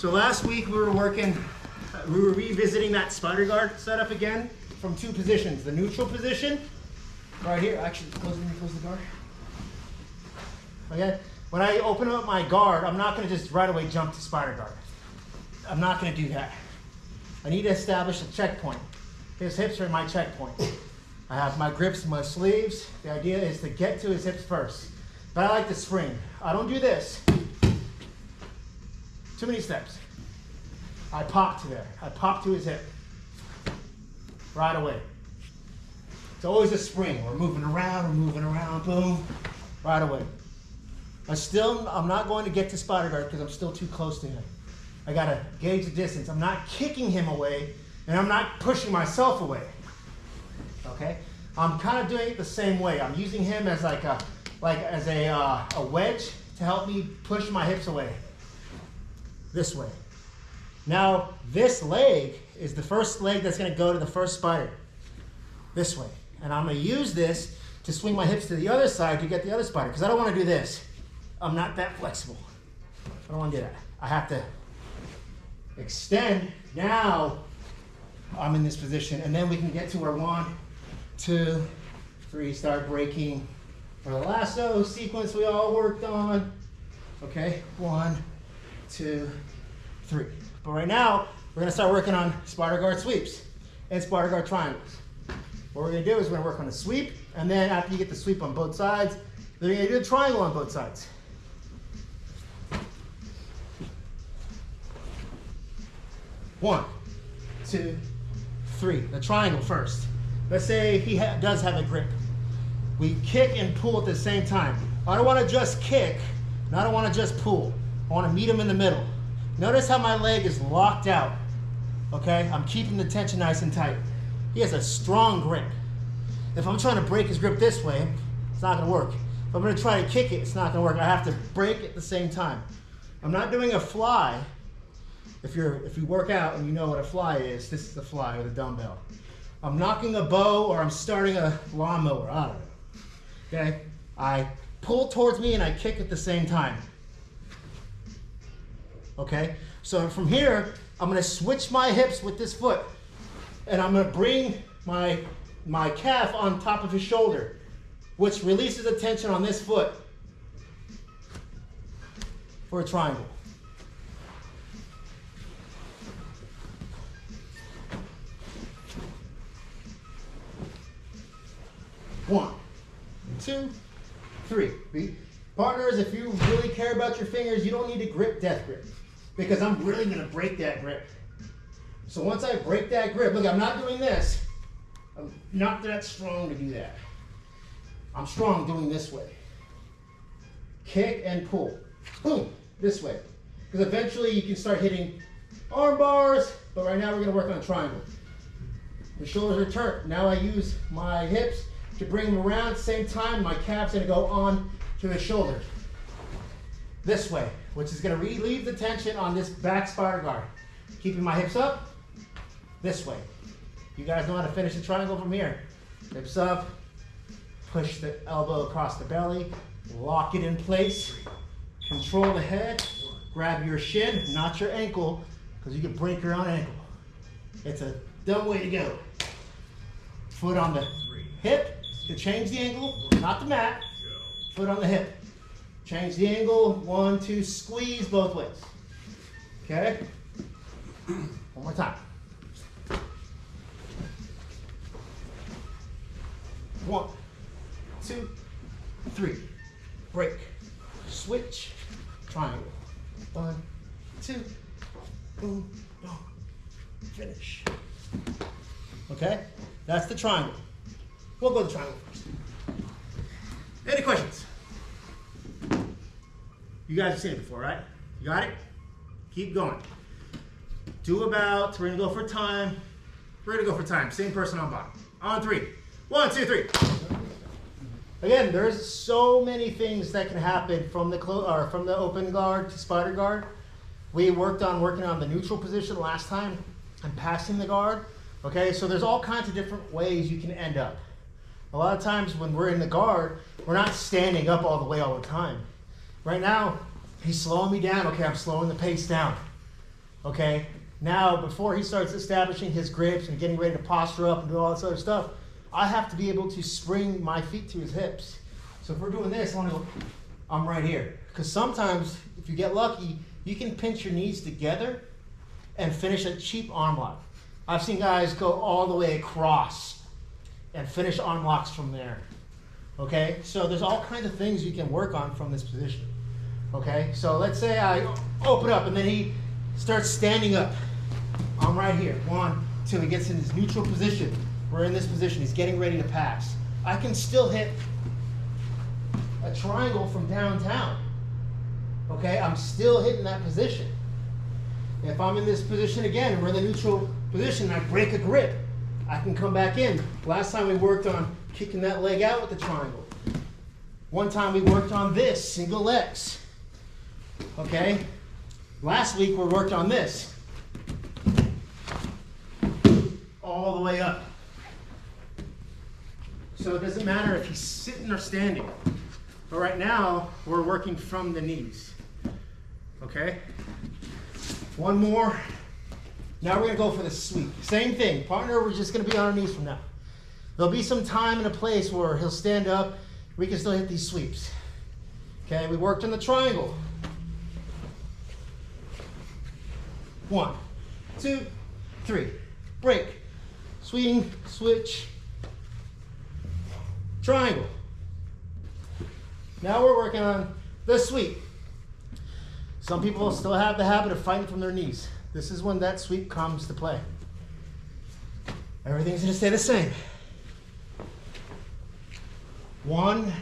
So last week we were revisiting that spider guard setup again from two positions. The neutral position, right here. Actually, close the guard. Okay. When I open up my guard, I'm not going to just right away jump to spider guard. I'm not going to do that. I need to establish a checkpoint. His hips are my checkpoint. I have my grips and my sleeves. The idea is to get to his hips first. But I like to spring. I don't do this. Too many steps. I pop to there. I pop to his hip. Right away. It's always a spring. We're moving around, boom, right away. I'm not going to get to spider guard because I'm still too close to him. I gotta gauge the distance. I'm not kicking him away, and I'm not pushing myself away. Okay? I'm kind of doing it the same way. I'm using him as a wedge to help me push my hips away. This way. Now, this leg is the first leg that's going to go to the first spider. This way. And I'm going to use this to swing my hips to the other side to get the other spider, because I don't want to do this. I'm not that flexible. I don't want to do that. I have to extend. Now, I'm in this position, and then we can get to our 1, 2, 3, start breaking our lasso sequence we all worked on. Okay, 1, 2, 3. But right now, we're going to start working on spider guard sweeps and spider guard triangles. What we're going to do is we're going to work on the sweep, and then after you get the sweep on both sides, then you're going to do a triangle on both sides. One, 2, 3. The triangle first. Let's say he does have a grip. We kick and pull at the same time. I don't want to just kick, and I don't want to just pull. I want to meet him in the middle. Notice how my leg is locked out. Okay? I'm keeping the tension nice and tight. He has a strong grip. If I'm trying to break his grip this way, it's not going to work. If I'm going to try to kick it, it's not going to work. I have to break at the same time. I'm not doing a fly. If you work out and you know what a fly is, this is a fly with a dumbbell. I'm knocking a bow or I'm starting a lawnmower. I don't know. Okay? I pull towards me and I kick at the same time. Okay? So from here, I'm going to switch my hips with this foot. And I'm going to bring my calf on top of his shoulder, which releases the tension on this foot for a triangle. One, 2, 3. Partners, if you really care about your fingers, you don't need to grip death grip, because I'm really going to break that grip. So once I break that grip, look, I'm not doing this. I'm not that strong to do that. I'm strong doing this way. Kick and pull. Boom, this way. Because eventually you can start hitting arm bars, but right now we're going to work on a triangle. The shoulders are turned. Now I use my hips to bring them around. At the same time, my calf's going to go on to his shoulder. This way, which is going to relieve the tension on this back spider guard. Keeping my hips up. This way. You guys know how to finish the triangle from here. Hips up, push the elbow across the belly, lock it in place, control the head, grab your shin, not your ankle, because you can break your own ankle. It's a dumb way to go. Foot on the hip to change the angle, not the mat. Foot on the hip. Change the angle, 1, 2, squeeze both ways. Okay? One more time. 1, 2, 3. Break. Switch. Triangle. 1, 2. Boom. Boom. Finish. Okay? That's the triangle. We'll go to the triangle first. Any questions? You guys have seen it before, right? You got it? Keep going. We're going to go for time. We're going to go for time. Same person on bottom. On 3. 1, 2, 3. Again, there's so many things that can happen from the open guard to spider guard. We worked on working on the neutral position last time and passing the guard. Okay, so there's all kinds of different ways you can end up. A lot of times when we're in the guard, we're not standing up all the way all the time. Right now, he's slowing me down. Okay, I'm slowing the pace down. Okay, now before he starts establishing his grips and getting ready to posture up and do all this other stuff, I have to be able to spring my feet to his hips. So if we're doing this, I'm right here. Because sometimes, if you get lucky, you can pinch your knees together and finish a cheap arm lock. I've seen guys go all the way across and finish arm locks from there. Okay, so there's all kinds of things you can work on from this position. Okay, so let's say I open up and then he starts standing up. I'm right here. 1, 2. He gets in his neutral position. We're in this position. He's getting ready to pass. I can still hit a triangle from downtown. Okay, I'm still hitting that position. If I'm in this position again and we're in the neutral position and I break a grip, I can come back in. Last time we worked on kicking that leg out with the triangle. One time we worked on this, single legs. Okay? Last week we worked on this. All the way up. So it doesn't matter if he's sitting or standing. But right now, we're working from the knees. Okay? One more. Now we're gonna go for the sweep. Same thing, partner, we're just gonna be on our knees from now. There'll be some time and a place where he'll stand up. We can still hit these sweeps. Okay, we worked on the triangle. 1, 2, 3. Break. Swing, switch. Triangle. Now we're working on the sweep. Some people still have the habit of fighting from their knees. This is when that sweep comes to play. Everything's gonna stay the same. 1,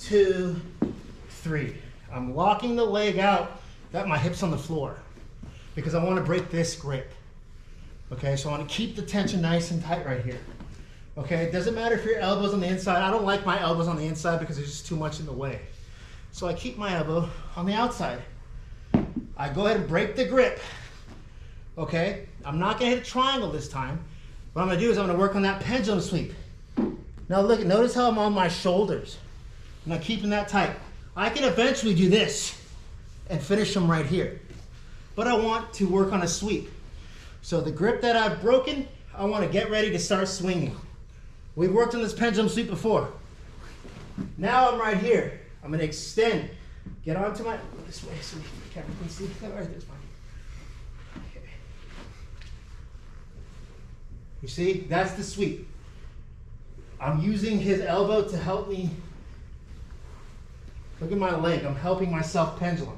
2, 3. I'm locking the leg out, got my hips on the floor because I want to break this grip. Okay, so I want to keep the tension nice and tight right here. Okay, it doesn't matter if your elbow's on the inside. I don't like my elbows on the inside because there's just too much in the way. So I keep my elbow on the outside. I go ahead and break the grip. Okay, I'm not gonna hit a triangle this time. What I'm gonna do is I'm gonna work on that pendulum sweep. Now look, notice how I'm on my shoulders. I'm not keeping that tight. I can eventually do this and finish them right here. But I want to work on a sweep. So the grip that I've broken, I want to get ready to start swinging. We've worked on this pendulum sweep before. Now I'm right here. I'm going to extend. Get onto my, this way so the camera can see. Right there's fine. Okay. You see, that's the sweep. I'm using his elbow to help me. Look at my leg. I'm helping myself pendulum.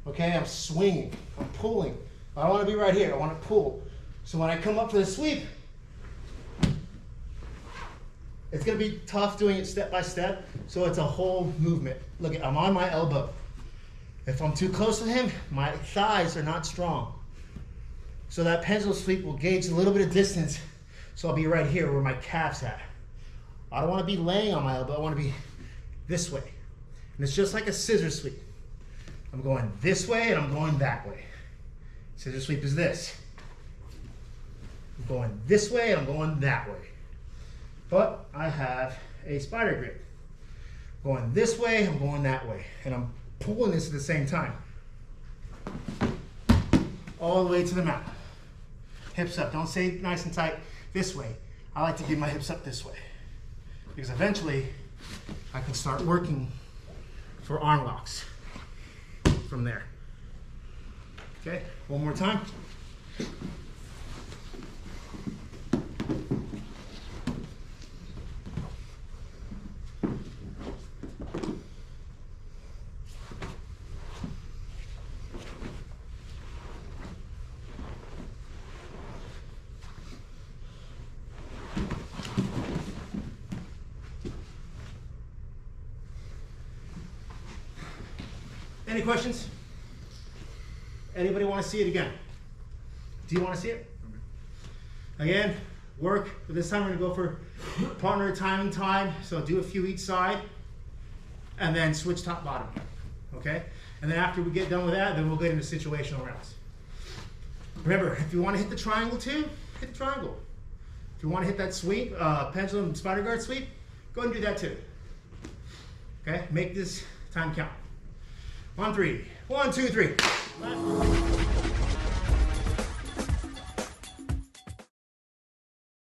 Okay, I'm swinging. I'm pulling. I want to be right here. I want to pull. So when I come up for the sweep, it's going to be tough doing it step by step. So it's a whole movement. Look, I'm on my elbow. If I'm too close to him, my thighs are not strong. So that pendulum sweep will gauge a little bit of distance. So I'll be right here where my calf's at. I don't want to be laying on my elbow. I want to be this way. And it's just like a scissor sweep. I'm going this way and I'm going that way. Scissor sweep is this. I'm going this way and I'm going that way. But I have a spider grip. Going this way, I'm going that way. And I'm pulling this at the same time. All the way to the mat. Hips up. Don't stay nice and tight this way. I like to get my hips up this way. Because eventually, I can start working for arm locks from there. Okay, one more time. Any questions? Anybody want to see it again? Do you want to see it? Again, work, but this time we're going to go for partner time and time. So do a few each side and then switch top bottom. Okay? And then after we get done with that, then we'll get into situational rounds. Remember, if you want to hit the triangle too, hit the triangle. If you want to hit that sweep, pendulum spider guard sweep, go ahead and do that too. Okay? Make this time count. On 3. 1, 2, 3. Last.